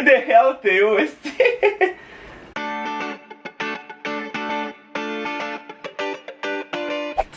the hell, Théo?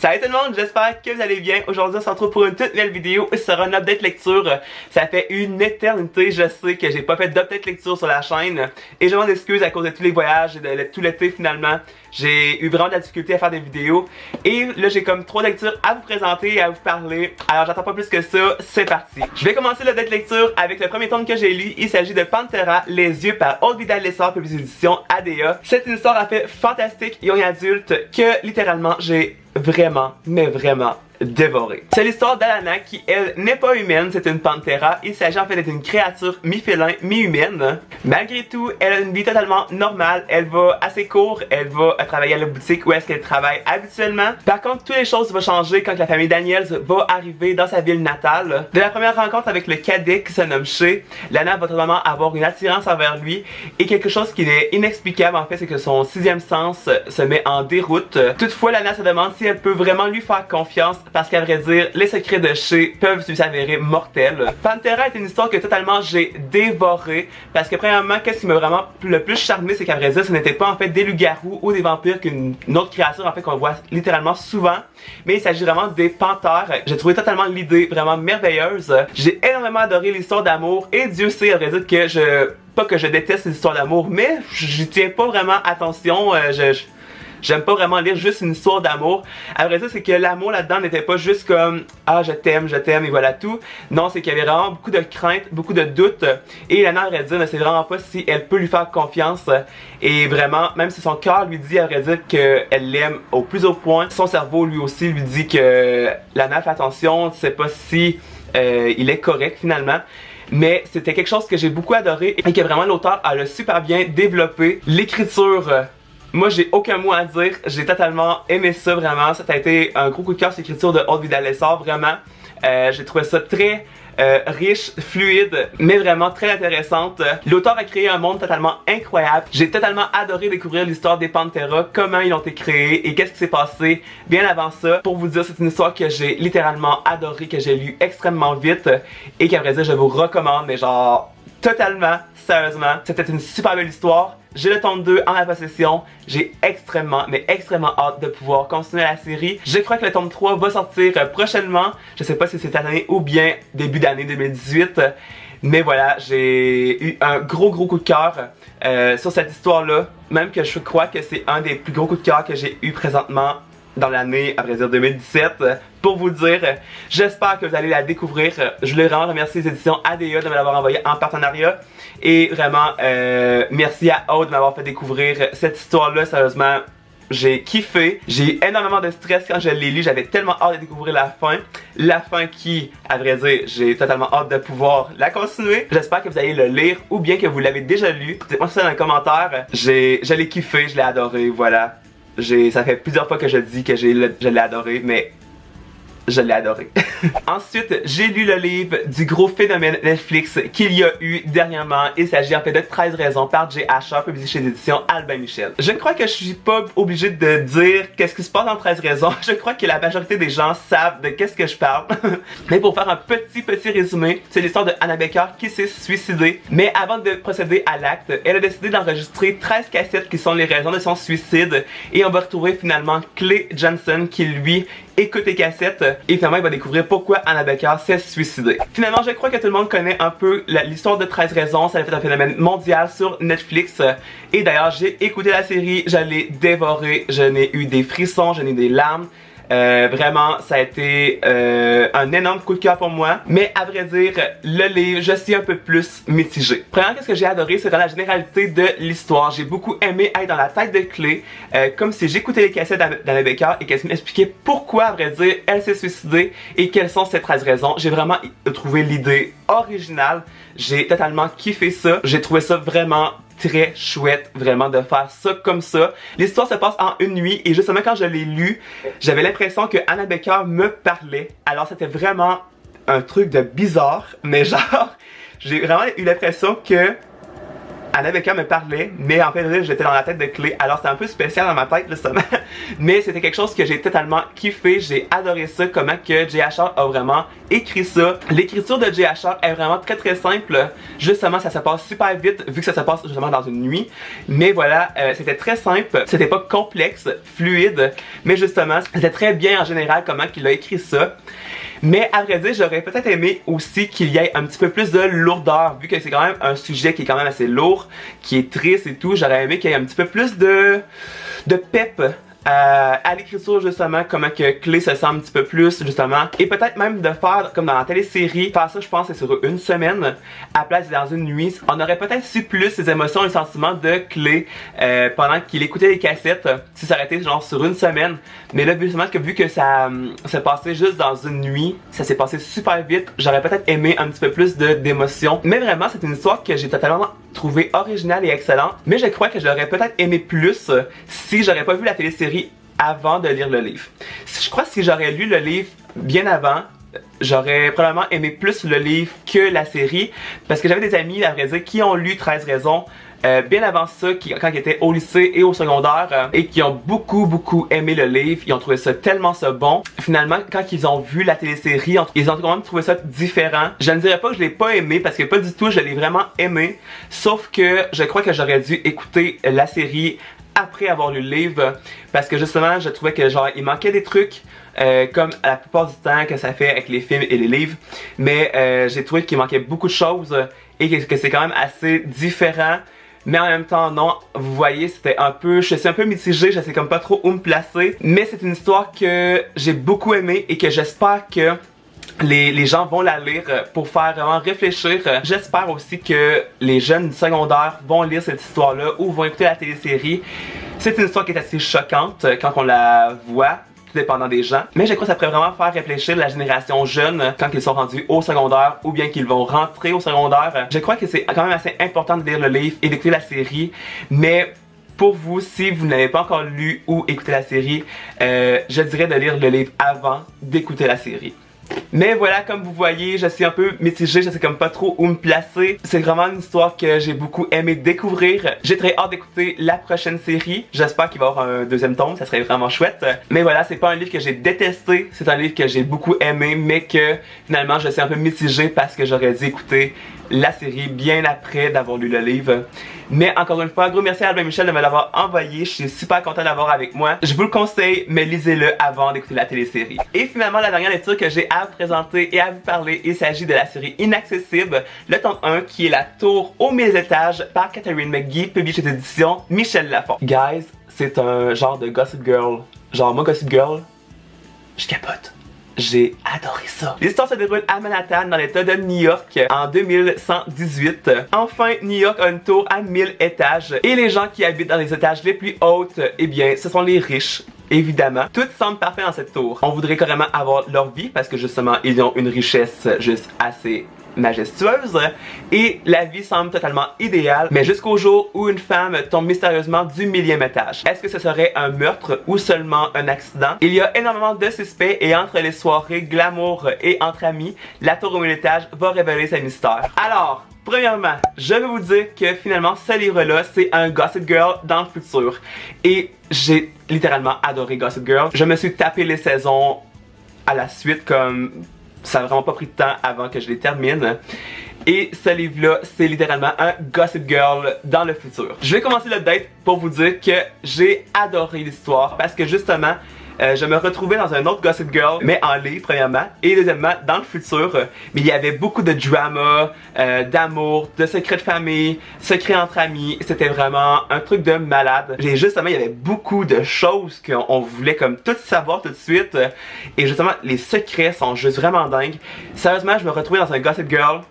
Salut tout le monde, j'espère que vous allez bien. Aujourd'hui on se retrouve pour une toute nouvelle vidéo. Ce sera une update lecture. Ça fait une éternité, je sais que j'ai pas fait d'update lecture sur la chaîne. Et je m'en excuse à cause de tous les voyages et de tout l'été finalement. J'ai eu vraiment de la difficulté à faire des vidéos. Et là j'ai comme 3 lectures à vous présenter et à vous parler. Alors j'attends pas plus que ça, c'est parti. Je vais commencer l'update lecture avec le premier tome que j'ai lu. Il s'agit de Pantera, Les Yeux par Aude Vidal-Lessard, publié aux éditions ADA. C'est une histoire en fait fantastique, young adulte, que littéralement j'ai vraiment, mais vraiment dévoré. C'est l'histoire d'Alana qui, elle, n'est pas humaine, c'est une Pantera. Il s'agit en fait d'être une créature mi-félin, mi-humaine. Malgré tout, elle a une vie totalement normale. Elle va assez court, elle va travailler à la boutique où est-ce qu'elle travaille habituellement. Par contre, toutes les choses vont changer quand la famille Daniels va arriver dans sa ville natale. De la première rencontre avec le cadet qui se nomme Shea, Lana va totalement avoir une attirance envers lui. Et quelque chose qui est inexplicable en fait, c'est que son 6e sens se met en déroute. Toutefois, Lana se demande si elle peut vraiment lui faire confiance, parce qu'à vrai dire, les secrets de Shea peuvent lui s'avérer mortels. Pantera est une histoire que totalement j'ai dévoré, parce que premièrement, qu'est-ce qui m'a vraiment le plus charmé, c'est qu'à vrai dire, ce n'était pas en fait des loups-garous ou des vampires qu'une autre créature en fait qu'on voit littéralement souvent, mais il s'agit vraiment des panthères. J'ai trouvé totalement l'idée vraiment merveilleuse. J'ai énormément adoré l'histoire d'amour, et Dieu sait à vrai dire que pas que je déteste les histoires d'amour, mais j'y tiens pas vraiment attention. J'aime pas vraiment lire juste une histoire d'amour. À vrai dire, c'est que l'amour là-dedans n'était pas juste comme ah je t'aime et voilà tout. Non, c'est qu'il y avait vraiment beaucoup de craintes, beaucoup de doutes. Et Lana, à vrai dire, ne sait vraiment pas si elle peut lui faire confiance. Et vraiment, même si son cœur lui dit à vrai dire qu'elle l'aime au plus haut point, son cerveau lui aussi lui dit que Lana, fais attention, tu sais pas si il est correct finalement. Mais c'était quelque chose que j'ai beaucoup adoré et que vraiment l'auteur a super bien développé. L'écriture, moi j'ai aucun mot à dire, j'ai totalement aimé ça vraiment. Ça a été un gros coup de cœur cette écriture de Aude Vidal-Lessard vraiment. J'ai trouvé ça très riche, fluide, mais vraiment très intéressante. L'auteur a créé un monde totalement incroyable. J'ai totalement adoré découvrir l'histoire des Pantheras, comment ils ont été créés et qu'est-ce qui s'est passé bien avant ça. Pour vous dire, c'est une histoire que j'ai littéralement adoré, que j'ai lu extrêmement vite et qu'à vrai dire je vous recommande, mais genre totalement, sérieusement. C'était une super belle histoire. J'ai le tome 2 en ma possession. J'ai extrêmement, mais extrêmement hâte de pouvoir continuer la série. Je crois que le tome 3 va sortir prochainement. Je sais pas si c'est cette année ou bien début d'année 2018. Mais voilà, j'ai eu un gros coup de cœur sur cette histoire-là. Même que je crois que c'est un des plus gros coups de cœur que j'ai eu présentement dans l'année, à vrai dire 2017, pour vous dire. J'espère que vous allez la découvrir. Je voulais vraiment remercier les éditions ADA de me l'avoir envoyé en partenariat. Et vraiment, merci à Aude de m'avoir fait découvrir cette histoire-là. Sérieusement, j'ai kiffé. J'ai eu énormément de stress quand je l'ai lu. J'avais tellement hâte de découvrir la fin. La fin qui, à vrai dire, j'ai totalement hâte de pouvoir la continuer. J'espère que vous allez le lire ou bien que vous l'avez déjà lu. Dites-moi ça dans les commentaires. Je l'ai kiffé, je l'ai adoré, voilà. Ça fait plusieurs fois que je dis que je l'ai adoré, mais je l'ai adoré. Ensuite, j'ai lu le livre du gros phénomène Netflix qu'il y a eu dernièrement. Il s'agit en fait de 13 raisons par Jay Asher, publié chez l'édition Albin Michel. Je crois que je suis pas obligé de dire qu'est-ce qui se passe dans 13 raisons. Je crois que la majorité des gens savent de qu'est-ce que je parle. Mais pour faire un petit résumé, c'est l'histoire de Hannah Baker qui s'est suicidée. Mais avant de procéder à l'acte, elle a décidé d'enregistrer 13 cassettes qui sont les raisons de son suicide. Et on va retrouver finalement Clay Johnson qui lui écoute les cassettes et finalement il va découvrir pourquoi Hannah Baker s'est suicidée. Finalement, je crois que tout le monde connaît un peu l'histoire de 13 raisons. Ça a fait un phénomène mondial sur Netflix. Et d'ailleurs, j'ai écouté la série, je l'ai dévorée, je n'ai eu des frissons, je n'ai eu des larmes. Vraiment, ça a été un énorme coup de cœur pour moi. Mais à vrai dire, le livre, je suis un peu plus mitigé. Premièrement, qu'est-ce que j'ai adoré, c'est dans la généralité de l'histoire. J'ai beaucoup aimé être dans la tête de Clay, comme si j'écoutais les cassettes d'Hannah Baker et qu'elle m'expliquait pourquoi, à vrai dire, elle s'est suicidée et quelles sont ces 13 raisons. J'ai vraiment trouvé l'idée originale. J'ai totalement kiffé ça. J'ai trouvé ça vraiment très chouette, vraiment, de faire ça comme ça. L'histoire se passe en une nuit et justement quand je l'ai lu, j'avais l'impression que Hannah Baker me parlait. Alors c'était vraiment un truc de bizarre, mais genre, j'ai vraiment eu l'impression que Anna Baker me parlait, mais en fait j'étais dans la tête de Clay, alors c'était un peu spécial dans ma tête justement, mais c'était quelque chose que j'ai totalement kiffé, j'ai adoré ça, comment que J.H.R. a vraiment écrit ça. L'écriture de J.H.R. est vraiment très simple, justement ça se passe super vite vu que ça se passe justement dans une nuit, mais voilà, c'était très simple, c'était pas complexe, fluide, mais justement c'était très bien en général comment qu'il a écrit ça. Mais à vrai dire, j'aurais peut-être aimé aussi qu'il y ait un petit peu plus de lourdeur, vu que c'est quand même un sujet qui est quand même assez lourd, qui est triste et tout. J'aurais aimé qu'il y ait un petit peu plus de pep à l'écriture justement, comment que Clay se sent un petit peu plus justement, et peut-être même de faire comme dans la télésérie, faire ça je pense c'est sur une semaine à place dans une nuit. On aurait peut-être su plus les émotions et les sentiments de Clay pendant qu'il écoutait les cassettes, si ça aurait été genre sur une semaine. Mais là justement vu que ça se passait juste dans une nuit, ça s'est passé super vite, j'aurais peut-être aimé un petit peu plus d'émotion. Mais vraiment c'est une histoire que j'ai totalement trouvé originale et excellente, mais je crois que j'aurais peut-être aimé plus si j'aurais pas vu la télésérie avant de lire le livre. Je crois que si j'aurais lu le livre bien avant, j'aurais probablement aimé plus le livre que la série, parce que j'avais des amis, à vrai dire, qui ont lu 13 raisons bien avant ça, quand ils étaient au lycée et au secondaire, et qui ont beaucoup aimé le livre. Ils ont trouvé ça tellement bon. Finalement, quand ils ont vu la télésérie, ils ont quand même trouvé ça différent. Je ne dirais pas que je l'ai pas aimé, parce que pas du tout, je l'ai vraiment aimé. Sauf que je crois que j'aurais dû écouter la série après avoir lu le livre, parce que justement je trouvais que genre il manquait des trucs comme la plupart du temps que ça fait avec les films et les livres, mais j'ai trouvé qu'il manquait beaucoup de choses et que c'est quand même assez différent, mais en même temps non, vous voyez c'était un peu, je suis un peu mitigée, je sais comme pas trop où me placer, mais c'est une histoire que j'ai beaucoup aimée et que j'espère que les gens vont la lire pour faire vraiment réfléchir. J'espère aussi que les jeunes du secondaire vont lire cette histoire-là ou vont écouter la télésérie. C'est une histoire qui est assez choquante quand on la voit, tout dépendant des gens. Mais je crois que ça pourrait vraiment faire réfléchir la génération jeune quand ils sont rendus au secondaire ou bien qu'ils vont rentrer au secondaire. Je crois que c'est quand même assez important de lire le livre et d'écouter la série, mais pour vous, si vous n'avez pas encore lu ou écouté la série, je dirais de lire le livre avant d'écouter la série. Mais voilà, comme vous voyez, je suis un peu mitigée, je sais comme pas trop où me placer. C'est vraiment une histoire que j'ai beaucoup aimé découvrir. J'ai très hâte d'écouter la prochaine série. J'espère qu'il va y avoir un deuxième tome, ça serait vraiment chouette. Mais voilà, c'est pas un livre que j'ai détesté, c'est un livre que j'ai beaucoup aimé, mais que finalement je suis un peu mitigée parce que j'aurais dû écouter la série bien après d'avoir lu le livre. Mais encore une fois, gros merci à Albin Michel de me l'avoir envoyé. Je suis super content d'avoir avec moi. Je vous le conseille, mais lisez-le avant d'écouter la télésérie. Et finalement, la dernière lecture que j'ai à vous présenter et à vous parler, il s'agit de la série Inaccessible, le tome 1 qui est La Tour aux 1000 étages par Catherine McGee, publié chez l'édition Michel Lafon. Guys, c'est un genre de Gossip Girl. Genre moi Gossip Girl, je capote. J'ai adoré ça. L'histoire se déroule à Manhattan, dans l'état de New York, en 2118. Enfin, New York a une tour à 1000 étages. Et les gens qui habitent dans les étages les plus hautes, eh bien, ce sont les riches. Évidemment, tout semble parfait dans cette tour. On voudrait carrément avoir leur vie parce que justement, ils ont une richesse juste assez majestueuse et la vie semble totalement idéale, mais jusqu'au jour où une femme tombe mystérieusement du 1000e étage. Est-ce que ce serait un meurtre ou seulement un accident? Il y a énormément de suspects et entre les soirées glamour et entre amis, la tour au 1000 étages va révéler ses mystères. Alors, premièrement, je vais vous dire que finalement ce livre-là, c'est un Gossip Girl dans le futur. Et j'ai littéralement adoré Gossip Girl. Je me suis tapé les saisons à la suite comme ça n'a vraiment pas pris de temps avant que je les termine. Et ce livre-là, c'est littéralement un Gossip Girl dans le futur. Je vais commencer le date pour vous dire que j'ai adoré l'histoire parce que justement, je me retrouvais dans un autre Gossip Girl, mais en livre premièrement, et deuxièmement dans le futur. Mais il y avait beaucoup de drama, d'amour, de secrets de famille, secrets entre amis. C'était vraiment un truc de malade. Et justement, il y avait beaucoup de choses qu'on voulait comme tout savoir tout de suite. Et justement, les secrets sont juste vraiment dingues. Sérieusement, je me retrouvais dans un Gossip Girl,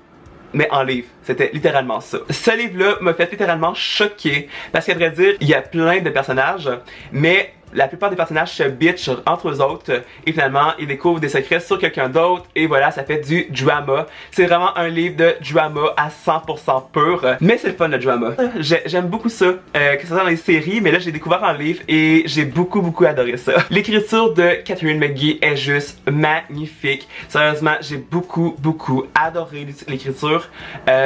mais en livre. C'était littéralement ça. Ce livre-là m'a fait littéralement choquer parce qu'à vrai dire, il y a plein de personnages, mais la plupart des personnages se bitchent entre eux autres et finalement ils découvrent des secrets sur quelqu'un d'autre et voilà, ça fait du drama. C'est vraiment un livre de drama à 100% pur, mais c'est le fun le drama. J'aime beaucoup ça, que ce soit dans les séries, mais là j'ai découvert un livre et j'ai beaucoup adoré ça. L'écriture de Katharine McGee est juste magnifique. Sérieusement, j'ai beaucoup adoré l'écriture.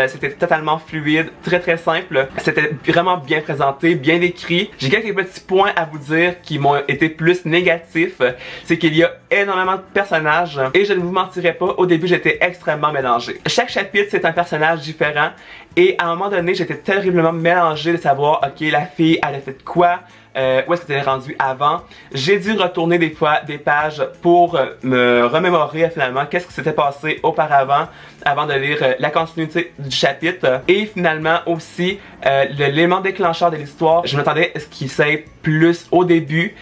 C'était totalement fluide, très simple. C'était vraiment bien présenté, bien écrit. J'ai quelques petits points à vous dire qui m'ont été plus négatifs. C'est qu'il y a énormément de personnages et je ne vous mentirai pas, au début j'étais extrêmement mélangé. Chaque chapitre c'est un personnage différent et à un moment donné j'étais terriblement mélangé de savoir ok, la fille elle a fait quoi, où est-ce que c'était rendu avant. J'ai dû retourner des fois des pages pour me remémorer finalement qu'est-ce qui s'était passé auparavant avant de lire la continuité du chapitre. Et finalement aussi l'élément déclencheur de l'histoire, je m'attendais à ce qu'il s'aille plus au début.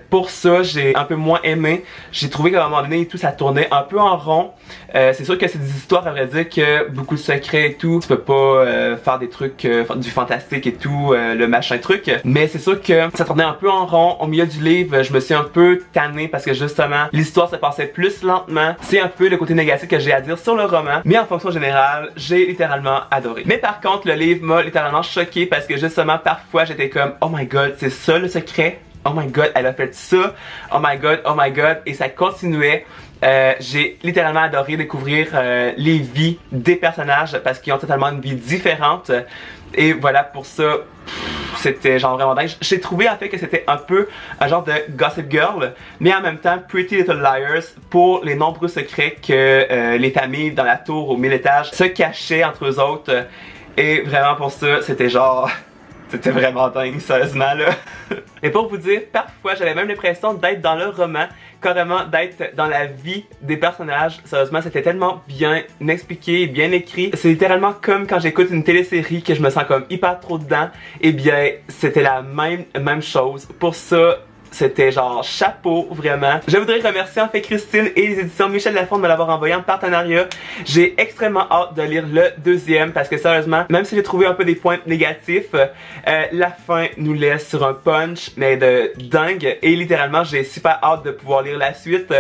Pour ça, j'ai un peu moins aimé. J'ai trouvé qu'à un moment donné, tout ça tournait un peu en rond. C'est sûr que c'est des histoires, à vrai dire, que beaucoup de secrets et tout. Tu peux pas faire des trucs, du fantastique et tout, le machin truc. Mais c'est sûr que ça tournait un peu en rond. Au milieu du livre, je me suis un peu tanné parce que justement, l'histoire se passait plus lentement. C'est un peu le côté négatif que j'ai à dire sur le roman. Mais en fonction générale, j'ai littéralement adoré. Mais par contre, le livre m'a littéralement choqué parce que justement, parfois, j'étais comme, oh my god, c'est ça le secret? Oh my god, elle a fait ça. Oh my god, et ça continuait. J'ai littéralement adoré découvrir les vies des personnages parce qu'ils ont totalement une vie différente. Et voilà, pour ça, c'était genre vraiment dingue. J'ai trouvé en fait que c'était un peu un genre de Gossip Girl, mais en même temps Pretty Little Liars pour les nombreux secrets que les familles dans la tour aux 1000 étages se cachaient entre eux autres. Et vraiment pour ça, c'était genre... C'était vraiment dingue, sérieusement là. Et pour vous dire, parfois j'avais même l'impression d'être dans le roman, carrément d'être dans la vie des personnages. Sérieusement, c'était tellement bien expliqué, bien écrit. C'est littéralement comme quand j'écoute une télésérie que je me sens comme hyper trop dedans. Et bien, c'était la même chose. Pour ça, c'était genre chapeau, vraiment. Je voudrais remercier en fait Christine et les éditions Michel Lafond de me l'avoir envoyé en partenariat. J'ai extrêmement hâte de lire le deuxième parce que sérieusement, même si j'ai trouvé un peu des points négatifs, la fin nous laisse sur un punch mais de dingue et littéralement j'ai super hâte de pouvoir lire la suite.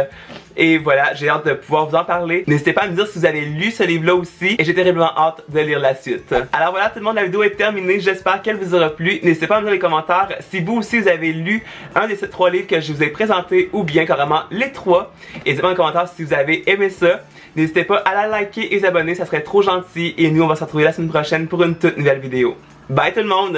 Et voilà, j'ai hâte de pouvoir vous en parler. N'hésitez pas à me dire si vous avez lu ce livre-là aussi et j'ai terriblement hâte de lire la suite. Alors voilà tout le monde, la vidéo est terminée. J'espère qu'elle vous aura plu. N'hésitez pas à me dire dans les commentaires si vous aussi vous avez lu un de ces 3 livres que je vous ai présentés ou bien carrément les 3. N'hésitez pas dans les commentaires si vous avez aimé ça. N'hésitez pas à la liker et vous abonner, ça serait trop gentil. Et nous on va se retrouver la semaine prochaine pour une toute nouvelle vidéo. Bye tout le monde!